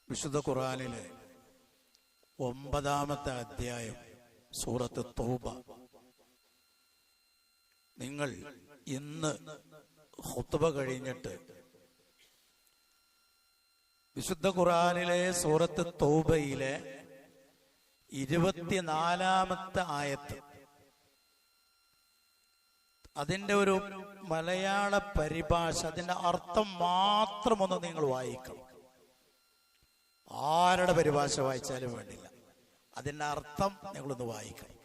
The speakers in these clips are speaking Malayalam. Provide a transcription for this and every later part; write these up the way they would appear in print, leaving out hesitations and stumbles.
വിശുദ്ധ ഖുർആനിലെ 9-ാമത്തെ അധ്യായം സൂറത്ത് തൗബ. നിങ്ങൾ ഇന്ന് ഖുത്ബ കഴിഞ്ഞിട്ട് വിശുദ്ധ ഖുർആനിലെ സൂറത്ത് തൗബയിലെ 24-ാമത്തെ ആയത്ത്, അതിന്റെ ഒരു മലയാള പരിഭാഷ, അതിന്റെ അർത്ഥം മാത്രം ഒന്ന് നിങ്ങൾ വായിക്കണം. ആരുടെ പരിഭാഷ വായിച്ചാലും വേണ്ടില്ല, അതിന്റെ അർത്ഥം നിങ്ങളൊന്ന് വായിക്കണം.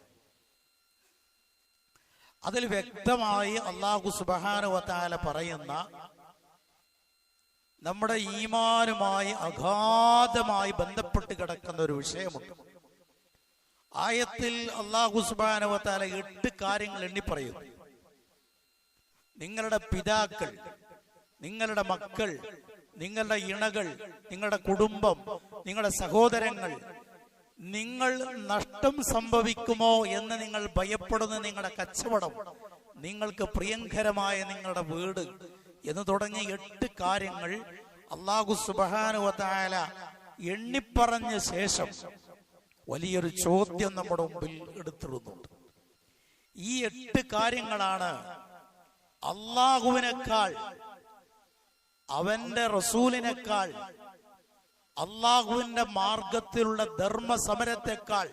അതിൽ വ്യക്തമായി അല്ലാഹു സുബ്ഹാനഹു വ തആല പറയുന്ന നമ്മുടെ ഈമാനുമായി അഗാധമായി ബന്ധപ്പെട്ട് കിടക്കുന്ന ഒരു വിഷയമുണ്ട്. ആയത്തിൽ അല്ലാഹു സുബ്ഹാനഹു വ തആല 8 കാര്യങ്ങൾ എണ്ണി പറയുന്നു. നിങ്ങളുടെ പിതാക്കൾ, നിങ്ങളുടെ മക്കൾ, നിങ്ങളുടെ ഇണകൾ, നിങ്ങളുടെ കുടുംബം, നിങ്ങളുടെ സഹോദരങ്ങൾ, നിങ്ങൾ നഷ്ടം സംഭവിക്കുമോ എന്ന് നിങ്ങൾ ഭയപ്പെടുന്ന നിങ്ങളുടെ കച്ചവടം, നിങ്ങൾക്ക് പ്രിയങ്കരമായ നിങ്ങളുടെ വീട് എന്ന് തുടങ്ങിയ 8 കാര്യങ്ങൾ അല്ലാഹു സുബ്ഹാനഹു വ തആല എണ്ണിപ്പറഞ്ഞ ശേഷം വലിയൊരു ചോദ്യം നമ്മുടെ മുമ്പിൽ എടുത്തിടുന്നുണ്ട്. ഈ 8 കാര്യങ്ങളാണ് അള്ളാഹുവിനേക്കാൾ, അവന്റെ റസൂലിനേക്കാൾ, അള്ളാഹുവിന്റെ മാർഗത്തിലുള്ള ധർമ്മ സമരത്തെക്കാൾ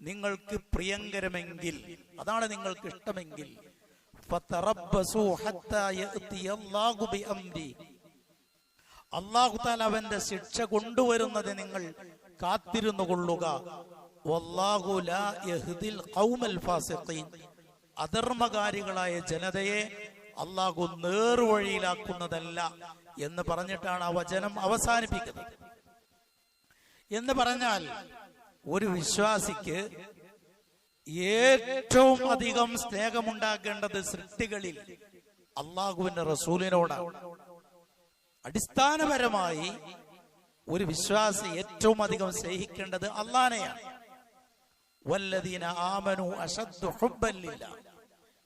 നിങ്ങൾക്ക് പ്രിയങ്കരമെങ്കിൽ, അതാണ് നിങ്ങൾക്ക് ഇഷ്ടമെങ്കിൽ, അല്ലാഹു തആല അവന്റെ ശിക്ഷ കൊണ്ടുവരുന്നത് നിങ്ങൾ കാത്തിരുന്നു കൊള്ളുക. വല്ലാഹു ലാ യഹ്ദിൽ ഖൗമൽ ഫാസിഖീൻ, അധർമ്മകാരികളായ ജനതയെ അല്ലാഹു നേർവഴിയിലാക്കുന്നതല്ല എന്ന് പറഞ്ഞിട്ടാണ് ആ വചനം അവസാനിപ്പിക്കുന്നത്. എന്ന് പറഞ്ഞാൽ ഒരു വിശ്വാസിക്ക് ഏറ്റവും അധികം സ്നേഹമുണ്ടാകേണ്ടത് സൃഷ്ടികളിൽ അല്ലാഹുവിന്റെ റസൂലിനോടാണ്. അടിസ്ഥാനപരമായി ഒരു വിശ്വാസി ഏറ്റവും അധികം സ്നേഹിക്കേണ്ടത് അല്ലാഹനെയാണ്. വല്ലദീന ആമനു അശദ്ദു ഹുബ്ബൻ ലില്ലാഹ്,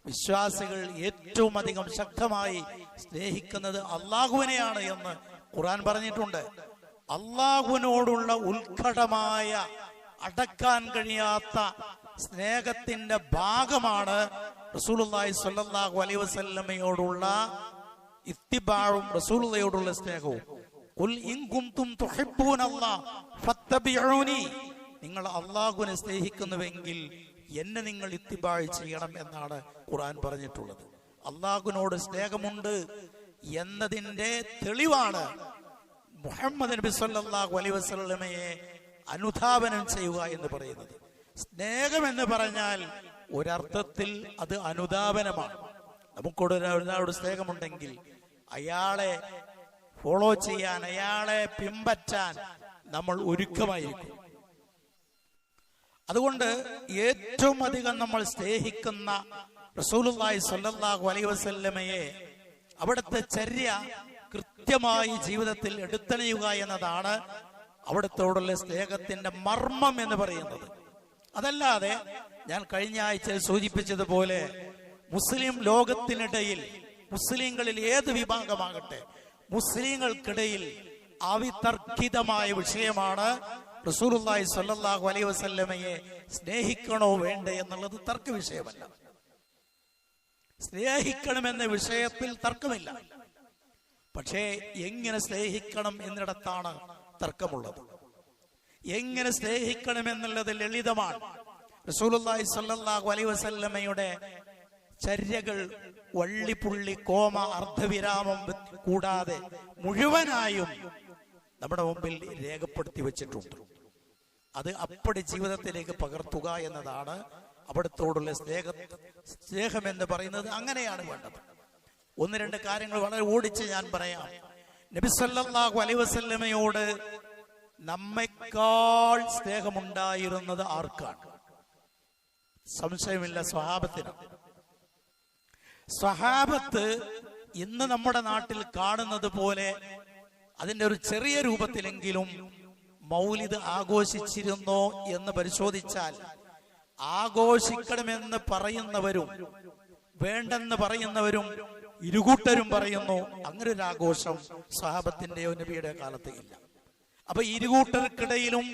വിശ്വാസികൾ ഏറ്റവും അധികം ശക്തമായി സ്നേഹിക്കുന്നത് അള്ളാഹുവിനെയാണ് എന്ന് ഖുർആൻ പറഞ്ഞിട്ടുണ്ട്. അള്ളാഹുവിനോടുള്ള ഉത്കടമായ, അടക്കാൻ കഴിയാത്ത സ്നേഹത്തിന്റെ ഭാഗമാണ് റസൂലുള്ളാഹി സ്വല്ലല്ലാഹു അലൈഹി വസല്ലമയോടുള്ള ഇത്തിബാഉം റസൂലുള്ളാഹിയോടുള്ള സ്നേഹവും. ഖുൽ ഇൻ കുൻതും തുഹിബ്ബൂനല്ലാഹ് ഫത്തബിഊനി, നിങ്ങൾ അള്ളാഹുവിനെ സ്നേഹിക്കുന്നുവെങ്കിൽ എന്നെ നിങ്ങൾ ഇത്തിബാ ചെയ്യണം എന്നാണ് ഖുർആൻ പറഞ്ഞിട്ടുള്ളത്. അള്ളാഹുവിനോട് സ്നേഹമുണ്ട് എന്നതിന്റെ തെളിവാണ് മുഹമ്മദ് നബി സല്ലല്ലാഹു അലൈഹി വസല്ലമയെ അനുധാവനം ചെയ്യുക എന്ന് പറയുന്നത്. സ്നേഹം എന്ന് പറഞ്ഞാൽ ഒരർത്ഥത്തിൽ അത് അനുധാവനമാണ്. നമുക്കൊരാളോട് സ്നേഹമുണ്ടെങ്കിൽ അയാളെ ഫോളോ ചെയ്യാൻ, അയാളെ പിൻപറ്റാൻ നമ്മൾ ഒരുക്കമായിരിക്കും. അതുകൊണ്ട് ഏറ്റവും അധികം നമ്മൾ സ്നേഹിക്കുന്ന റസൂലുള്ളാഹി സ്വല്ലല്ലാഹു അലൈഹി വസല്ലമയെ, അവിടുത്തെ ചര്യ കൃത്യമായി ജീവിതത്തിൽ എടുത്തണിയുക എന്നതാണ് അവിടുത്തോടുള്ള സ്നേഹത്തിന്റെ മർമ്മം എന്ന് പറയുന്നത്. അതല്ലാതെ ഞാൻ കഴിഞ്ഞ ആഴ്ച സൂചിപ്പിച്ചതുപോലെ മുസ്ലിം ലോകത്തിനിടയിൽ, മുസ്ലിങ്ങളിൽ ഏത് വിഭാഗമാകട്ടെ, മുസ്ലിങ്ങൾക്കിടയിൽ അവിതർക്കിതമായ വിഷയമാണ് റസൂലുള്ളാഹി സ്വല്ലല്ലാഹു അലൈഹി വസല്ലമയെ സ്നേഹിക്കണോ വേണ്ടേ എന്നുള്ളത് തർക്ക വിഷയമല്ല. സ്നേഹിക്കണമെന്ന വിഷയത്തിൽ തർക്കമില്ല. പക്ഷേ എങ്ങനെ സ്നേഹിക്കണം എന്നിടത്താണ് തർക്കമുള്ളത്. എങ്ങനെ സ്നേഹിക്കണം എന്നുള്ളത് ലളിതമാണ്. റസൂലുള്ളാഹി സ്വല്ലല്ലാഹു അലൈഹി വസല്ലമയുടെ ചര്യകൾ വള്ളിപ്പുള്ളി കോമ അർദ്ധവിരാമം കൂടാതെ മുഴുവനായും നമ്മുടെ മുമ്പിൽ രേഖപ്പെടുത്തി വെച്ചിട്ടുണ്ട്. അത് അപ്പടി ജീവിതത്തിലേക്ക് പകർത്തുക എന്നതാണ് അവിടത്തോടുള്ള സ്നേഹം എന്ന് പറയുന്നത്. അങ്ങനെയാണ് വേണ്ടത്. 1-2 കാര്യങ്ങൾ വളരെ ഓടിച്ച് ഞാൻ പറയാം. നബി സല്ലല്ലാഹു അലൈഹി വസല്ലമയോട് നമ്മെക്കാൾ സ്നേഹമുണ്ടായിരുന്നത് ആർക്കാണ്? സംശയമില്ല, സ്വഹാബത്തിനാണ്. സ്വഹാബത്ത് ഇന്ന് നമ്മുടെ നാട്ടിൽ കാണുന്നത് പോലെ അതിന്റെ ഒരു ചെറിയ രൂപത്തിലെങ്കിലും മൗലിദ് ആഘോഷിച്ചിരുന്നോ എന്ന് പരിശോധിച്ചാൽ, ആഘോഷിക്കണമെന്ന് പറയുന്നവരും വേണ്ടെന്ന് പറയുന്നവരും ഇരുകൂട്ടരും പറയുന്നു അങ്ങനെ ഒരു ആഘോഷം സ്വഹാബത്തിന്റെയോ നബിയുടെ കാലത്ത് ഇല്ല. അപ്പൊ ഇരുകൂട്ടർക്കിടയിലും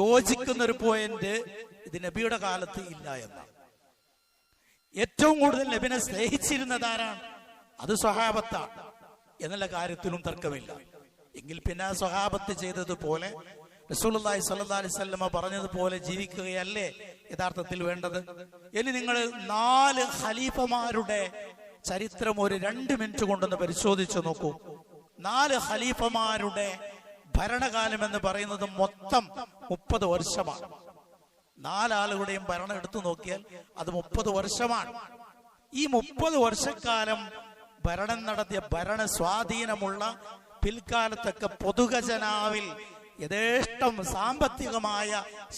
യോജിക്കുന്ന ഒരു പോയിന്റ് ഇത് നബിയുടെ കാലത്ത് ഇല്ല എന്നാണ്. ഏറ്റവും കൂടുതൽ നബിനെ സ്നേഹിച്ചിരുന്നത് ആരാണ്? അത് സ്വഹാബത്താണ് എന്നുള്ള കാര്യത്തിലും തർക്കമില്ല. എങ്കിൽ പിന്നെ ആ സ്വഹാബത്ത് ചെയ്തതുപോലെ റസൂലുള്ളാഹി സ്വല്ലല്ലാഹി അലൈഹി വസല്ലമ പറഞ്ഞതുപോലെ ജീവിക്കുകയല്ലേ യഥാർത്ഥത്തിൽ വേണ്ടത്? ഇനി നിങ്ങൾ 4 ഖലീഫമാരുടെ ചരിത്രം ഒരു 2 മിനിറ്റ് കൊണ്ടൊന്ന് പരിശോധിച്ചു നോക്കൂ. 4 ഖലീഫമാരുടെ ഭരണകാലം എന്ന് പറയുന്നത് മൊത്തം 30 വർഷമാണ്. 4 ആളുകളുടെയും ഭരണം എടുത്തു നോക്കിയാൽ അത് 30 വർഷമാണ്. ഈ 30 വർഷക്കാലം ഭരണം നടത്തിയ ഭരണ സ്വാധീനമുള്ള പിൽക്കാലത്തൊക്കെ പൊതുഖജനാവിൽ യഥേഷ്ടം സാമ്പത്തികമായ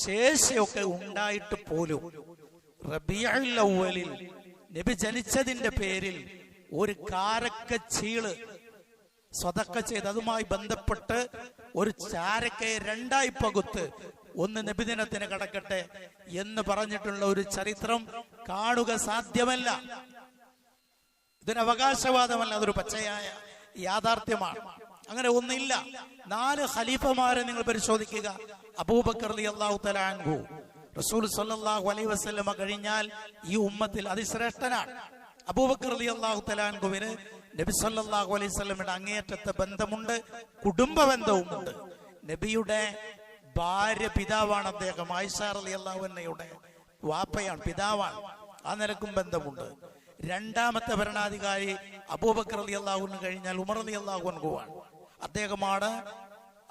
ശേഷിയൊക്കെ ഉണ്ടായിട്ട് പോലും റബീഉൽ അവ്വലിൽ നബി ജനിച്ചതിന്റെ പേരിൽ ഒരു കാരക്കച്ചീള് സ്വതക്ക ചെയ്ത് അതുമായി ബന്ധപ്പെട്ട് ഒരു ചാരക്കയെ 2ആയി പകുത്ത് ഒന്ന് നബിദിനത്തിന് കടക്കട്ടെ എന്ന് പറഞ്ഞിട്ടുള്ള ഒരു ചരിത്രം കാണുക സാധ്യമല്ല. ഇതൊരു അവകാശവാദമല്ല, അതൊരു പച്ചയായ യാഥാർത്ഥ്യമാണ്. അങ്ങനെ ഒന്നില്ല. 4 ഖലീഫമാരെ നിങ്ങൾ പരിശോധിക്കുക. അബൂബക്കർ റളിയല്ലാഹു തആല അൻഹു റസൂൽ സല്ലല്ലാഹു അലൈഹി വസല്ലമ കഴിഞ്ഞാൽ ഈ ഉമ്മത്തിൽ അതിശ്രേഷ്ഠനാണ്. അബൂബക്കർ റളിയല്ലാഹു തആല അൻഹുവിന് നബി സല്ലല്ലാഹു അലൈഹി വസല്ലമയുടെ അങ്ങേയറ്റത്തെ ബന്ധമുണ്ട്, കുടുംബ ബന്ധവുമുണ്ട്. നബിയുടെ ഭാര്യ പിതാവാണ് അദ്ദേഹം. ആയിഷ റളിയല്ലാഹു അൻഹയുടെ വാപ്പയാണ്, പിതാവാണ്. ആ നിലക്കും ബന്ധമുണ്ട്. 2ാമത്തെ ഭരണാധികാരി അബൂബക്കർ റളിയല്ലാഹു അൻഹു കഴിഞ്ഞാൽ ഉമർ റളിയല്ലാഹു അൻഹുവാണ്. അദ്ദേഹമാണ്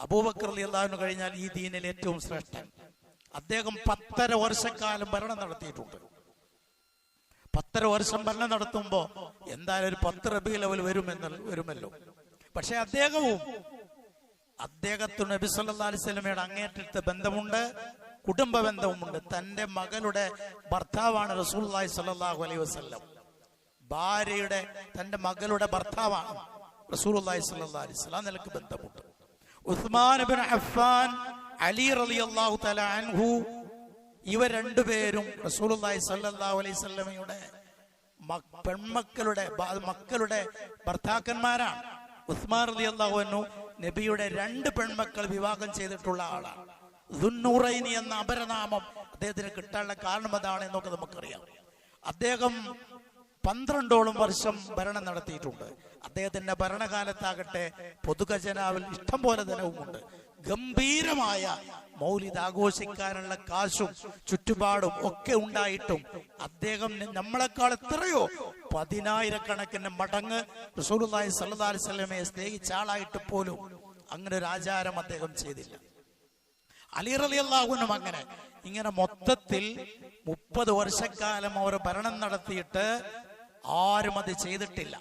അബൂബക്കർ റളിയല്ലാഹു അൻഹു കഴിഞ്ഞാൽ ഈ ദീനിൽ ഏറ്റവും ശ്രേഷ്ഠൻ. അദ്ദേഹം 10.5 വർഷക്കാലം ഭരണം നടത്തിയിട്ടുണ്ട്. 10.5 വർഷം ഭരണം നടത്തുമ്പോ എന്തായാലും ഒരു 10 റബീഉൽ അവ്വൽ വരുമല്ലോ. പക്ഷെ അദ്ദേഹത്തിന് നബി സല്ലല്ലാഹു അലൈഹി വസല്ലമയുടെ അങ്ങേയറ്റത്തെ ബന്ധമുണ്ട്, കുടുംബ ബന്ധവുമുണ്ട്. തന്റെ മകളുടെ ഭർത്താവാണ് റസൂലുള്ളാഹി സ്വല്ലല്ലാഹു അലൈഹി വസല്ലം. തന്റെ മകളുടെ ഭർത്താവാണ് റസൂലുള്ളാഹി സ്വല്ലല്ലാഹു അലൈഹി വസല്ലം. നിലക്ക് ബന്ധമുണ്ട്. ഉസ്മാൻ ഇബ്നു അഫ്ഫാൻ, അലി റളിയല്ലാഹു തആല അൻഹു, ഇവർ 2 പേരും റസൂലുള്ളാഹി സ്വല്ലല്ലാഹു അലൈഹി വസല്ലമയുടെ മക്കളുടെ ഭർത്താക്കന്മാരാണ്. ഉസ്മാൻ റളിയല്ലാഹു അൻഹു നബിയുടെ 2 പെൺമക്കൾ വിവാഹം ചെയ്തിട്ടുള്ള ആളാണ്. ദുന്നൂറൈനി എന്ന അപരനാമം അദ്ദേഹത്തിന് കിട്ടാനുള്ള കാരണം അതാണ് എന്നൊക്കെ നമുക്കറിയാം. അദ്ദേഹം 12ഓളം വർഷം ഭരണം നടത്തിയിട്ടുണ്ട്. അദ്ദേഹത്തിന്റെ ഭരണകാലത്താകട്ടെ പൊതുഖജനാവിൽ ഇഷ്ടം പോലെ ധനവുമുണ്ട്. ഗംഭീരമായ മൗലിദ് ആഘോഷിക്കാനുള്ള കാശും ചുറ്റുപാടും ഒക്കെ ഉണ്ടായിട്ടും അദ്ദേഹം നമ്മളെക്കാൾ എത്രയോ 10,000-കണക്കിന് മടങ്ങ് റസൂലുള്ളാഹി സ്വല്ലല്ലാഹു അലൈഹി വസല്ലമയെ സ്നേഹിച്ച ആളായിട്ട് പോലും അങ്ങനെ ഒരു ആചാരം അദ്ദേഹം ചെയ്തില്ല. അലി റളിയല്ലാഹു അൻഹു ഇങ്ങനെ മൊത്തത്തിൽ 30 വർഷക്കാലം അവർ ഭരണം നടത്തിയിട്ട് ആരും അത് ചെയ്തിട്ടില്ല.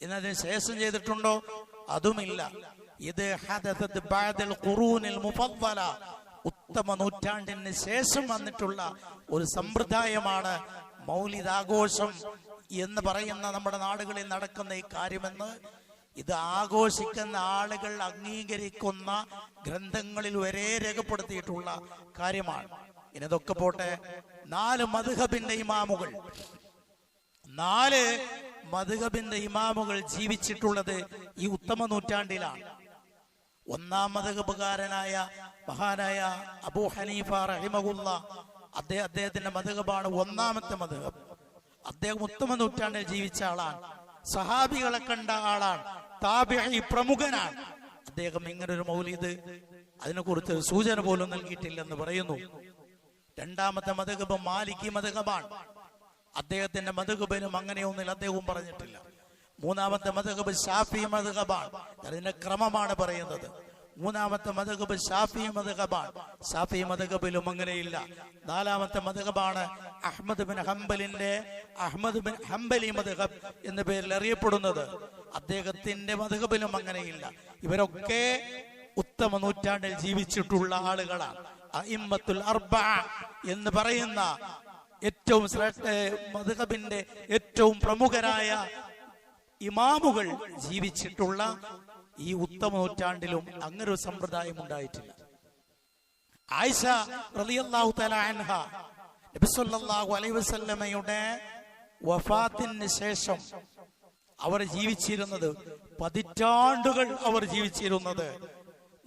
എന്നതിന് ശേഷം ചെയ്തിട്ടുണ്ടോ? അതുമില്ല. ഇത് ഹദസത്ത് ബഅദൽ ഖുറൂനിൽ മുഫദ്ദല, ഉത്തമ നൂറ്റാണ്ടിന് ശേഷം വന്നിട്ടുള്ള ഒരു സമ്പ്രദായമാണ് മൗലിദ് ആഘോഷം എന്ന് പറയുന്ന നമ്മുടെ നാടുകളിൽ നടക്കുന്ന ഈ കാര്യമെന്ന് ഇത് ആഘോഷിക്കുന്ന ആളുകൾ അംഗീകരിക്കുന്ന ഗ്രന്ഥങ്ങളിൽ വരെ രേഖപ്പെടുത്തിയിട്ടുള്ള കാര്യമാണ്. ഇതൊക്കെ പോട്ടെ, 4 മദ്ഹബിന്റെ ഇമാമുകൾ ജീവിച്ചിട്ടുള്ളത് ഈ ഉത്തമ നൂറ്റാണ്ടിലാണ്. 1-ാം മദ്ഹബുകാരനായ മഹാനായ അബൂ ഹനീഫ റഹിമഹുല്ലാഹ്, അദ്ദേഹത്തിന്റെ മദ്ഹബാണ് 1-ാമത്തെ മദ്ഹബ്. അദ്ദേഹം ഉത്തമ നൂറ്റാണ്ടിൽ ജീവിച്ച ആളാണ്, സഹാബികളെ കണ്ട ആളാണ്, താബിഈ പ്രമുഖനാണ്. അദ്ദേഹം ഇങ്ങനൊരു മൗലിദ് അതിനെക്കുറിച്ച് സൂചന പോലും നൽകിയിട്ടില്ലെന്ന് പറയുന്നു. 2-ാമത്തെ മദ്ഹബ് മാലിക്കി മദ്ഹബാണ്. അദ്ദേഹത്തിന്റെ മദ്ഹബിനും അങ്ങനെയൊന്നില്ല, അദ്ദേഹവും പറഞ്ഞിട്ടില്ല. 3-ാമത്തെ മദ്ഹബ് ശാഫിഈ മദ്ഹബാണ്. അതിന്റെ ക്രമമാണ് പറയുന്നത്. 3-ാമത്തെ മദ്ഹബ് ശാഫിഈ മദ്ഹബാണ്. ശാഫിഈ മദ്ഹബിലും അങ്ങനെയില്ല. 4-ാമത്തെ മദ്ഹബാണ് അഹ്മദ് ബിൻ ഹംബലി മദ്ഹബ് എന്ന പേരിൽ അറിയപ്പെടുന്നത്. അദ്ദേഹത്തിന്റെ മദ്ഹബിലും അങ്ങനെയില്ല. ഇവരൊക്കെ ഉത്തമ നൂറ്റാണ്ടിൽ ജീവിച്ചിട്ടുള്ള ആളുകളാണ്. അഇമ്മത്തുൽ അർബഅ എന്ന് പറയുന്ന ഏറ്റവും മദ്ഹബിന്റെ ഏറ്റവും പ്രമുഖരായ ഇമാമുകൾ ജീവിച്ചിട്ടുള്ള ഈ ഉത്തമ നൂറ്റാണ്ടിലും അങ്ങനെ ഒരു സമ്പ്രദായം ഉണ്ടായിട്ടില്ല. ആയിഷ റളിയല്ലാഹു തആല അൻഹ നബി സല്ലല്ലാഹു അലൈഹി വസല്ലമയുടെ വഫാത്തിന് ശേഷം അവർ ജീവിച്ചിരുന്നത് 10 പതിറ്റാണ്ടുകൾ അവർ ജീവിച്ചിരുന്നത്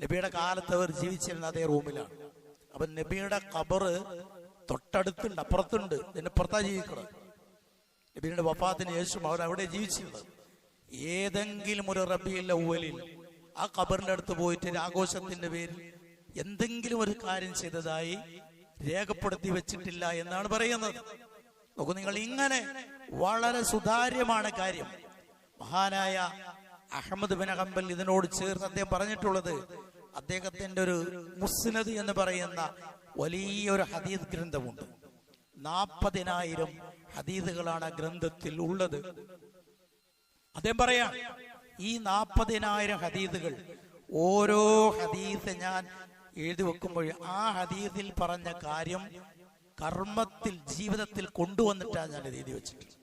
നബിയുടെ കാലത്ത് അവർ ജീവിച്ചിരുന്ന അതേ റൂമിലാണ്. അപ്പൊ നബിയുടെ ഖബറ് തൊട്ടടുത്തുണ്ട്, അപ്പുറത്തുണ്ട്, ഇതിനപ്പുറത്താ ജീവിക്കുന്നത്. നബിയുടെ വഫാത്തിന് ശേഷം അവർ അവിടെ ജീവിച്ചിരുന്നത്. ഏതെങ്കിലും ഒരു റബീഉൽ അവ്വലിൽ ആ ഖബറിന്റെ അടുത്ത് പോയിട്ട് ആഘോഷത്തിന്റെ പേരിൽ എന്തെങ്കിലും ഒരു കാര്യം ചെയ്തതായി രേഖപ്പെടുത്തി വെച്ചിട്ടില്ല എന്നാണ് പറയുന്നത്. നോക്കൂ നിങ്ങൾ, ഇങ്ങനെ വളരെ സുതാര്യമാണ് കാര്യം. മഹാനായ അഹ്മദ് ബിൻ ഹംബൽ ഇതിനോട് ചേർന്ന് അദ്ദേഹം പറഞ്ഞിട്ടുള്ളത്, അദ്ദേഹത്തിന്റെ ഒരു മുസ്നദ് എന്ന് പറയുന്ന വലിയൊരു ഹദീസ് ഗ്രന്ഥമുണ്ട്. 40,000 ഹദീസുകളാണ് ആ ഗ്രന്ഥത്തിൽ ഉള്ളത്. അദ്ദേഹം പറയാം, ഈ 40,000 ഹദീസുകൾ, ഓരോ ഹദീസ് ഞാൻ എഴുതി വെക്കുമ്പോൾ ആ ഹദീസിൽ പറഞ്ഞ കാര്യം കർമ്മത്തിൽ, ജീവിതത്തിൽ കൊണ്ടുവന്നിട്ടാണ് ഞാൻ എഴുതി വെച്ചിട്ടുള്ളത്.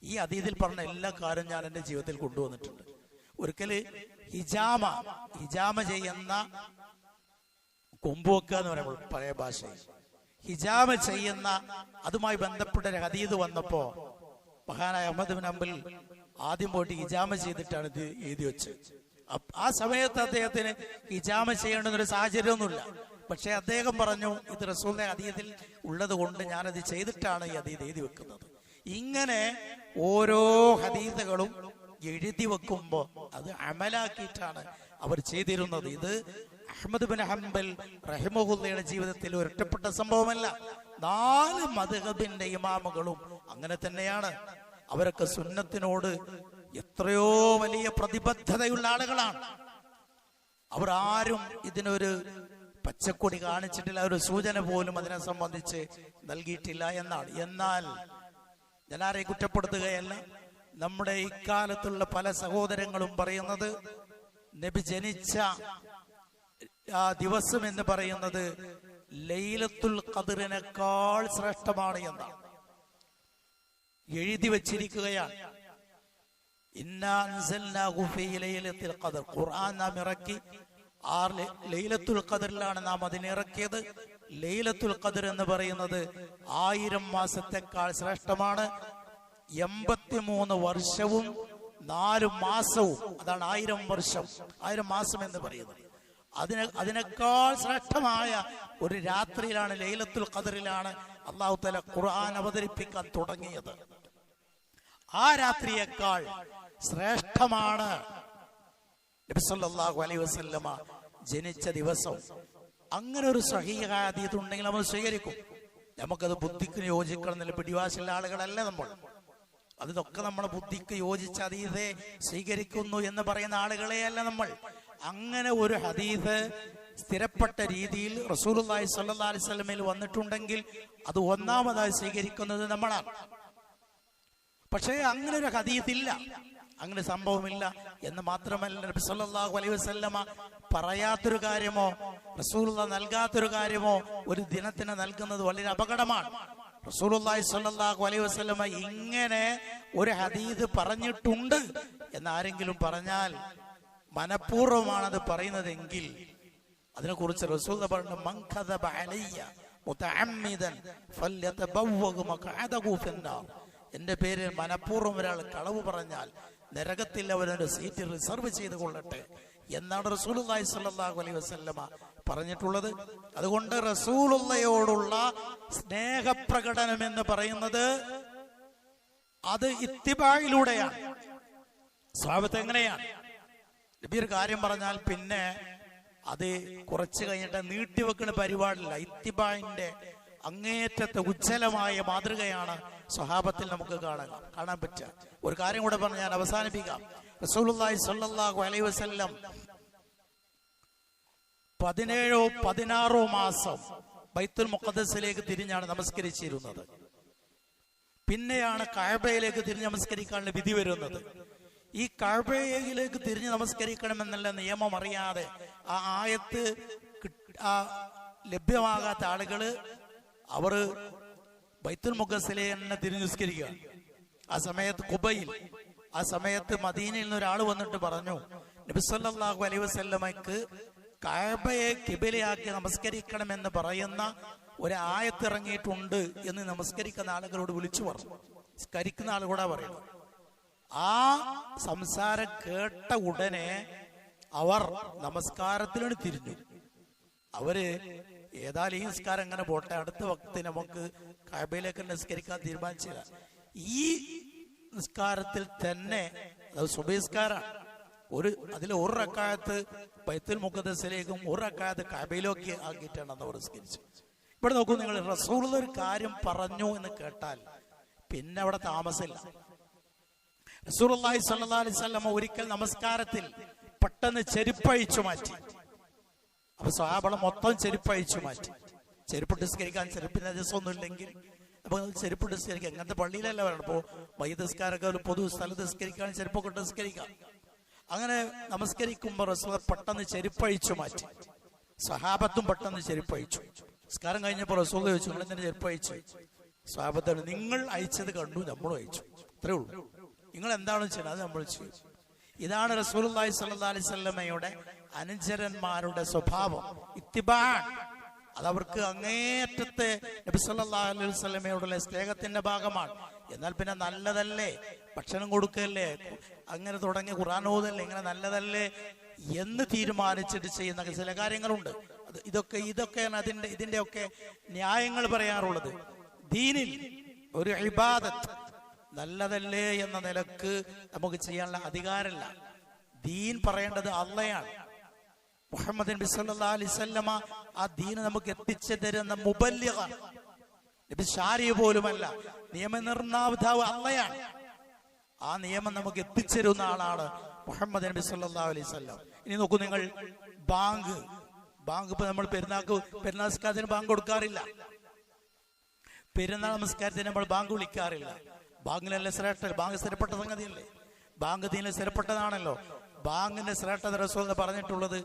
ഈ ഹദീസിൽ പറഞ്ഞ എല്ലാ കാര്യവും ഞാൻ എൻ്റെ ജീവിതത്തിൽ കൊണ്ടുവന്നിട്ടുണ്ട്. ഒരിക്കല് ഹിജാമ ചെയ്യുന്ന, കൊമ്പുവെക്കുക എന്ന് പറയുമ്പോൾ പഴയ ഭാഷയിൽ ഹിജാമ ചെയ്യുന്ന അതുമായി ബന്ധപ്പെട്ട ഒരു ഹദീസ് വന്നപ്പോ മഹാനായ അഹ്മദ് ബിൻ ഹംബൽ ആദ്യം പോയിട്ട് ഹിജാമ ചെയ്തിട്ടാണ് ഇത് എഴുതി വെച്ചത്. ആ സമയത്ത് അദ്ദേഹത്തിന് ഹിജാമ ചെയ്യേണ്ടുന്നൊരു സാഹചര്യമൊന്നുമില്ല. പക്ഷെ അദ്ദേഹം പറഞ്ഞു, ഇത് റസൂലിന്റെ ഹദീസിൽ ഉള്ളത് കൊണ്ട് ഞാനത് ചെയ്തിട്ടാണ് ഈ ഹദീസ് എഴുതി വെക്കുന്നത്. ഇങ്ങനെ ഓരോ ഹദീസുകളും എഴുതി വെക്കുമ്പോ അത് അമലാക്കിയിട്ടാണ് അവർ ചെയ്തിരുന്നത്. ഇത് അഹ്മദ് ബിൻ ഹംബൽ റഹിമഹുല്ലയുടെ ജീവിതത്തിൽ ഒരൊറ്റപ്പെട്ട സംഭവമല്ല. 4 മദ്ഹബിന്റെ ഇമാമുകളും അങ്ങനെ തന്നെയാണ്. അവരൊക്കെ സുന്നത്തിനോട് എത്രയോ വലിയ പ്രതിബദ്ധതയുള്ള ആളുകളാണ്. അവർ ആരും ഇതിനൊരു പച്ചക്കൊടി കാണിച്ചിട്ടില്ല, ഒരു സൂചന പോലും അതിനെ സംബന്ധിച്ച് നൽകിയിട്ടില്ല എന്നാണ്. എന്നാൽ ഞാൻ ആരെയും കുറ്റപ്പെടുത്തുകയല്ല. നമ്മുടെ ഇക്കാലത്തുള്ള പല സഹോദരങ്ങളും പറയുന്നത് നബി ജനിച്ച ആ ദിവസം എന്ന് പറയുന്നത് ലൈലത്തുൽ ഖദ്റിനേക്കാൾ ശ്രേഷ്ഠമാണ് എന്നാണ് എഴുതി വച്ചിരിക്കുകയാണ്. ഇന്നാ അൻസൽനാഹു ഫീ ലൈലത്തുൽ ഖദ്ർ, ഖുർആൻ നാം ഇറക്കി ആ ലൈലത്തുൽ ഖദ്റിലാണ് നാം അതിനെ ഇറക്കിയത്. ലൈലത്തുൽ ഖദ്ർ എന്ന് പറയുന്നത് 1000 മാസത്തെക്കാൾ ശ്രേഷ്ഠമാണ്. 83 വർഷവും 4 മാസവും, അതാണ് 1000 വർഷം, 1000 മാസം എന്ന് പറയുന്നത്. അതിനേക്കാൾ ശ്രേഷ്ഠമായ ഒരു രാത്രിയിലാണ്, ലൈലത്തുൽ ഖദ്റിലാണ് അല്ലാഹു തആല ഖുർആൻ അവതരിപ്പിക്കാൻ തുടങ്ങിയത്. ആ രാത്രിയേക്കാൾ ശ്രേഷ്ഠമാണ് നബി സല്ലല്ലാഹു അലൈഹി വസല്ലമ ജനിച്ച ദിവസം. അങ്ങനെ ഒരു സ്വഹീഹ ഹദീസ് ഉണ്ടെങ്കിൽ നമ്മൾ സ്വീകരിക്കും. നമുക്കത് ബുദ്ധിക്ക് യോജിക്കണമെന്നില്ല, പിടിവാശിയുള്ള ആളുകളല്ല നമ്മൾ. അതൊക്കെ നമ്മുടെ ബുദ്ധിക്ക് യോജിച്ച ഹദീസെ സ്വീകരിക്കുന്നു എന്ന് പറയുന്ന ആളുകളെയല്ല നമ്മൾ. അങ്ങനെ ഒരു ഹദീസ് സ്ഥിരപ്പെട്ട രീതിയിൽ റസൂലുള്ളാഹി സ്വല്ലല്ലാഹു അലൈഹി വസല്ലമയിൽ വന്നിട്ടുണ്ടെങ്കിൽ അത് ഒന്നാമതായി സ്വീകരിക്കുന്നത് നമ്മളാണ്. പക്ഷേ അങ്ങനെ ഒരു ഹദീസ് ഇല്ല, അങ്ങനെ സംഭവമില്ല എന്ന് മാത്രമല്ല, നബി സല്ലല്ലാഹു അലൈഹി വസല്ലമ പറയാത്തൊരു കാര്യമോ റസൂലുള്ളാഹി നൽകാത്തൊരു കാര്യമോ ഒരു ദിനത്തിന് നൽകുന്നത് വളരെ അപകടമാണ്. റസൂലുള്ളാഹി സ്വല്ലല്ലാഹു അലൈഹി വസല്ലമ ഇങ്ങനെ ഒരു ഹദീസ് പറഞ്ഞിട്ടുണ്ട് എന്നാരെങ്കിലും പറഞ്ഞാൽ മനഃപൂർവ്വമാണത് പറയുന്നതെങ്കിൽ അതിനെക്കുറിച്ച് റസൂൽ പറഞ്ഞു, മൻ കദബ അലയ്യ മുതഅമ്മിദൻ ഫല്യതബവ്വ മഖഅദഹു ഫിന്നാർ. എന്റെ പേരിൽ മനഃപൂർവ്വം ഒരാൾ കളവ് പറഞ്ഞാൽ നരകത്തിൽ അവനൊരു സീറ്റ് റിസർവ് ചെയ്ത് കൊള്ളട്ടെ എന്നാണ് റസൂലുള്ളാഹി സ്വല്ലല്ലാഹു അലൈഹി വസല്ലമ പറഞ്ഞിട്ടുള്ളത്. അതുകൊണ്ട് റസൂലുള്ളയോടുള്ള സ്നേഹപ്രകടനം എന്ന് പറയുന്നത് അത് ഇത്തിബായിലൂടെയാണ്. സ്വഹാബത്ത് എങ്ങനെയാണ്? നബി ഒരു കാര്യം പറഞ്ഞാൽ പിന്നെ അത് കുറച്ച് കഴിഞ്ഞിട്ട് നീട്ടിവെക്കുന്ന പരിപാടില്ല. ഇത്തിബായിന്റെ അങ്ങേറ്റത്തെ ഉജ്ജ്വലമായ മാതൃകയാണ് സ്വഹാബത്തിൽ നമുക്ക് കാണാൻ പറ്റുക. ഒരു കാര്യം കൂടെ പറഞ്ഞ് ഞാൻ അവസാനിപ്പിക്കാം. റസൂലുള്ളാഹി സ്വല്ലല്ലാഹു അലൈഹി വസല്ലം 17-16 മാസം ബൈത്തുൽ മുഖദ്ദസിലേക്ക് തിരിഞ്ഞാണ് നമസ്കരിച്ചിരുന്നത്. പിന്നെയാണ് കഅബയിലേക്ക് തിരിഞ്ഞ് നമസ്കരിക്കാനുള്ള വിധി വരുന്നത്. ഈ കഅബയിലേക്ക് തിരിഞ്ഞ് നമസ്കരിക്കണമെന്നുള്ള നിയമം അറിയാതെ ആ ആയത്ത് ലഭ്യമാകാത്ത ആളുകള് അവർ ബൈത്തുൽ മുഖദ്ദസിലേക്ക് തന്നെ തിരിഞ്ഞ് നിസ്കരിക്കുക. ആ സമയത്ത് ഖുബയിൽ, ആ സമയത്ത് മദീനയിൽ നിന്ന് ഒരാൾ വന്നിട്ട് പറഞ്ഞു, നബി സല്ലല്ലാഹു അലൈഹി വസല്ലമയ്ക്ക് കഅബയെ ഖിബലയാക്കി നമസ്കരിക്കണമെന്ന് പറയുന്ന ഒരു ആയത്ത് ഇറങ്ങിയിട്ടുണ്ട് എന്ന് നമസ്കരിക്കുന്ന ആളുകളോട് വിളിച്ചു പറഞ്ഞു. നമസ്കരിക്കുന്ന ആളുകൂടാ പറയുന്നത്. ആ സംസാരം കേട്ട ഉടനെ അവർ നമസ്കാരത്തിലാണ് തിരിഞ്ഞു. അവര് ഏതായാലും ഈ നിസ്കാരം എങ്ങനെ പോട്ടെ, അടുത്ത വക്തി നമുക്ക് കഅബയിലേക്ക് നിസ്കരിക്കാൻ തീരുമാനിച്ചില്ല. ഈ നിസ്കാരത്തിൽ തന്നെ, അത് സുബഹി നിസ്കാരമാണ്, ഒരു റക്അത്ത് ബൈത്തുൽ മുഖദ്ദസിലേക്കും ഒരു റക്അത്ത് കഅബയിലേക്ക് ആക്കിയിട്ടാണ് അന്ന് നിസ്കരിച്ചു. ഇവിടെ നോക്കൂ നിങ്ങൾ, റസൂലുള്ള ഒരു കാര്യം പറഞ്ഞു എന്ന് കേട്ടാൽ പിന്നെ അവിടെ താമസമില്ല. റസൂലുള്ളാഹി സ്വല്ലല്ലാഹു അലൈഹി വസല്ലം ഒരിക്കൽ നമസ്കാരത്തിൽ പെട്ടെന്ന് ചെരുപ്പഴിച്ചു മാറ്റി. അപ്പൊ സ്വഹാബികൾ മൊത്തം ചെരുപ്പഴിച്ചു മാറ്റി. ചെരുപ്പിട്ട് നിസ്കരിക്കാൻ ചെരുപ്പിന് നജസൊന്നും ഇല്ലെങ്കിൽ അപ്പൊ ചെരുപ്പിട്ട് നിസ്കരിക്കാം. അങ്ങനത്തെ പള്ളിയിലല്ല വരണം. ഇപ്പോ മയ്യിത്ത് നിസ്കാരമൊക്കെ ഒരു പൊതു സ്ഥലത്ത് നിസ്കരിക്കാൻ ചെരുപ്പൊക്കെ ഇട്ട് നിസ്കരിക്കാം. അങ്ങനെ നമസ്കരിക്കുമ്പോൾ റസൂൽ പെട്ടെന്ന് ചെരുപ്പഴിച്ചു മാറ്റി. സ്വഹാബത്തും പെട്ടെന്ന് ചെരുപ്പഴിച്ചു. നിസ്കാരം കഴിഞ്ഞപ്പോൾ റസൂൽ ചോദിച്ചു, നിങ്ങൾ എന്തിനാ ചെരുപ്പഴിച്ചു? സ്വഹാബത്താണ്, നിങ്ങൾ അയച്ചത് കണ്ടു, നമ്മളും അയച്ചു, അത്രേ ഉള്ളൂ. നിങ്ങൾ എന്താണ് ചെയ്യുന്നത് അത് നമ്മൾ ചെയ്യും. ഇതാണ് റസൂലുള്ളാഹി സ്വല്ലല്ലാഹു അലൈഹി വസല്ലമയുടെ അനുചരന്മാരുടെ സ്വഭാവം, ഇത്തിബാ. അതവർക്ക് അങ്ങേയറ്റത്തെ നബി സല്ലല്ലാഹു അലൈഹി വസല്ലമയോടുള്ള സ്നേഹത്തിന്റെ ഭാഗമാണ്. എന്നാൽ പിന്നെ നല്ലതല്ലേ, ഭക്ഷണം കൊടുക്കല്ലേ, അങ്ങനെ തുടങ്ങി ഖുർആൻ ഓതല്ലേ, ഇങ്ങനെ നല്ലതല്ലേ എന്ന് തീരുമാനിച്ചിട്ട് ചെയ്യുന്ന ചില കാര്യങ്ങളുണ്ട്. ഇതൊക്കെയാണ് ഇതിന്റെയൊക്കെ ന്യായങ്ങൾ പറയാറുള്ളത്. ദീനിൽ ഒരു ഇബാദത്ത് നല്ലതല്ലേ എന്ന നിലക്ക് നമുക്ക് ചെയ്യാനുള്ള അധികാരമില്ല. ദീൻ പറയേണ്ടത് അള്ളയാണ്. മുഹമ്മദ് നബി സല്ലല്ലാഹു അലൈഹി വസല്ലമ ആ ദീന് നമുക്ക് എത്തിച്ചു തരുന്ന മുബല്ലിഗാണ്. നബി ശാരിയ പോലുമല്ല, നിയമനിർമ്മാതാവ് അള്ളയാണ്. ആ നിയമം നമുക്ക് എത്തിച്ചേരുന്ന ആളാണ് മുഹമ്മദ് നബി സല്ലല്ലാഹു അലൈഹി വസല്ലം. ഇനി നോക്കൂ നിങ്ങൾ, ബാങ്ക് ഇപ്പൊ നമ്മൾ പെരുന്നാൾ നമസ്കാരത്തിന് ബാങ്ക് കൊടുക്കാറില്ല. പെരുന്നാൾ നമസ്കാരത്തിന് നമ്മൾ ബാങ്ക് വിളിക്കാറില്ല. ബാങ്കിലല്ലേ ശ്രേഷ്ഠ, ബാങ്ക് സ്ഥിരപ്പെട്ട സംഗതിയല്ലേ, ബാങ്ക് ദീനിൽ സ്ഥിരപ്പെട്ടതാണല്ലോ. ബാങ്കിന്റെ ശ്രേഷ്ഠത റസൂൽ പറഞ്ഞിട്ടുള്ളത്,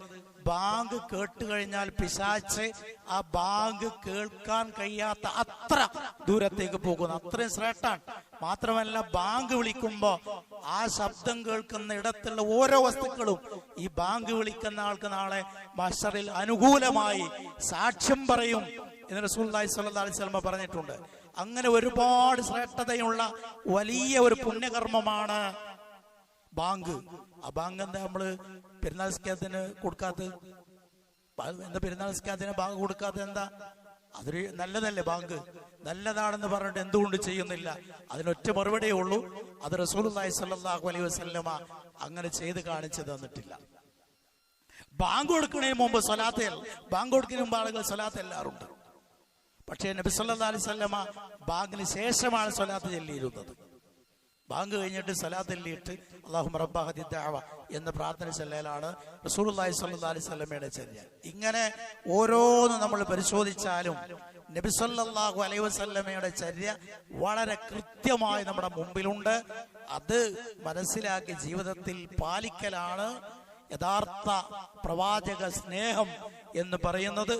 ബാങ്ക് കേട്ടുകഴിഞ്ഞാൽ പിശാച് ആ ബാങ്ക് കേൾക്കാൻ കഴിയാത്ത അത്ര ദൂരത്തേക്ക് പോകുന്നു, അത്രയും ശ്രേഷ്ഠാണ്. മാത്രമല്ല, ബാങ്ക് വിളിക്കുമ്പോ ആ ശബ്ദം കേൾക്കുന്ന ഇടത്തുള്ള ഓരോ വസ്തുക്കളും ഈ ബാങ്ക് വിളിക്കുന്ന ആൾക്ക് നാളെ മഹ്ശറിൽ അനുകൂലമായി സാക്ഷ്യം പറയും എന്ന് റസൂലുള്ളാഹി സ്വല്ലല്ലാഹു അലൈഹി വസല്ലം പറഞ്ഞിട്ടുണ്ട്. അങ്ങനെ ഒരുപാട് ശ്രേഷ്ഠതയുള്ള വലിയ ഒരു പുണ്യകർമ്മമാണ് ബാങ്ക്. ആ ബാങ്ക് എന്താ നമ്മള് പെരുന്നാൾ നിസ്കാരത്തിന് കൊടുക്കാത്തത്? എന്താ പെരുന്നാൾ നിസ്കാരത്തിന് ബാങ്ക് കൊടുക്കാത്തത്? എന്താ? അതൊരു നല്ലതല്ലേ? ബാങ്ക് നല്ലതാണെന്ന് പറഞ്ഞിട്ട് എന്തുകൊണ്ട് ചെയ്യുന്നില്ല? അതിനൊറ്റ മറുപടിയേ ഉള്ളൂ, അത് റസൂലുള്ളാഹി സ്വല്ലല്ലാഹു അലൈഹി വസല്ലമ അങ്ങനെ ചെയ്ത് കാണിച്ചു തന്നിട്ടില്ല. ബാങ്ക് കൊടുക്കുന്നതിന് മുമ്പ് സ്വലാത്ത്, ബാങ്ക് കൊടുക്കുന്നതിന് മുമ്പ് ആളുകൾ സ്വലാത്ത് എല്ലാറുണ്ട്. പക്ഷേ നബി സല്ലല്ലാഹു അലൈഹി വസല്ലമ ബാങ്കിന് ശേഷമാണ് സ്വലാത്ത് ചൊല്ലിയിരുന്നത്. ബാങ്ക് കഴിഞ്ഞിട്ട് സ്വലാത്ത് ചൊല്ലിയിട്ട് അല്ലാഹുമ്മ റബ്ബ ഹദിദ് ദഅവ എന്ന പ്രാർത്ഥന ചൊല്ലലാണ് റസൂലുള്ളാഹി സ്വല്ലല്ലാഹു അലൈഹി വസല്ലമയുടെ ചര്യ. ഇങ്ങനെ ഓരോന്നും നമ്മൾ പരിശോധിച്ചാലും നബി സല്ലല്ലാഹു അലൈഹി വസല്ലമയുടെ ചര്യ വളരെ കൃത്യമായി നമ്മുടെ മുമ്പിലുണ്ട്. അത് മനസ്സിലാക്കി ജീവിതത്തിൽ പാലിക്കലാണ് യഥാർത്ഥ പ്രവാചക സ്നേഹം എന്ന് പറയുന്നത്.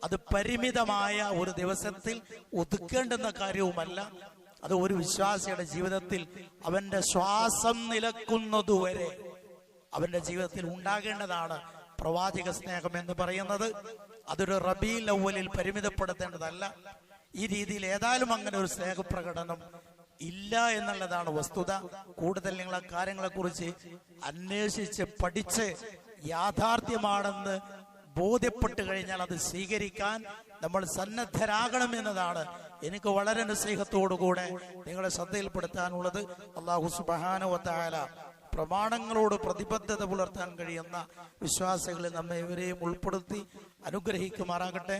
അത് പരിമിതമായ ഒരു ദിവസത്തിൽ ഒതുക്കേണ്ടുന്ന കാര്യവുമല്ല. അത് ഒരു വിശ്വാസിയുടെ ജീവിതത്തിൽ അവന്റെ ശ്വാസം നിലക്കുന്നതുവരെ അവന്റെ ജീവിതത്തിൽ ഉണ്ടാകേണ്ടതാണ് പ്രവാചക സ്നേഹം എന്ന് പറയുന്നത്. അതൊരു റബീഉൽ അവ്വലിൽ പരിമിതപ്പെടുത്തേണ്ടതല്ല. ഈ രീതിയിൽ ഏതായാലും അങ്ങനെ ഒരു സ്നേഹപ്രകടനം ഇല്ല എന്നുള്ളതാണ് വസ്തുത. കൂടുതൽ നിങ്ങൾ ആ കാര്യങ്ങളെ കുറിച്ച് അന്വേഷിച്ച് പഠിച്ച് യാഥാർത്ഥ്യമാണെന്ന് ബോധ്യപ്പെട്ട് കഴിഞ്ഞാൽ അത് സ്വീകരിക്കാൻ നമ്മൾ സന്നദ്ധരാകണം എന്നതാണ് എനിക്ക് വളരെ നസീഹത്തോടുകൂടെ നിങ്ങളെ ശ്രദ്ധയിൽപ്പെടുത്താനുള്ളത്. അല്ലാഹു സുബ്ഹാനഹു വ തആല പ്രമാണങ്ങളോട് പ്രതിബദ്ധത പുലർത്താൻ കഴിയുന്ന വിശ്വാസികളെ നമ്മെ ഇവരെയും ഉൾപ്പെടുത്തി അനുഗ്രഹിക്കുമാറാകട്ടെ.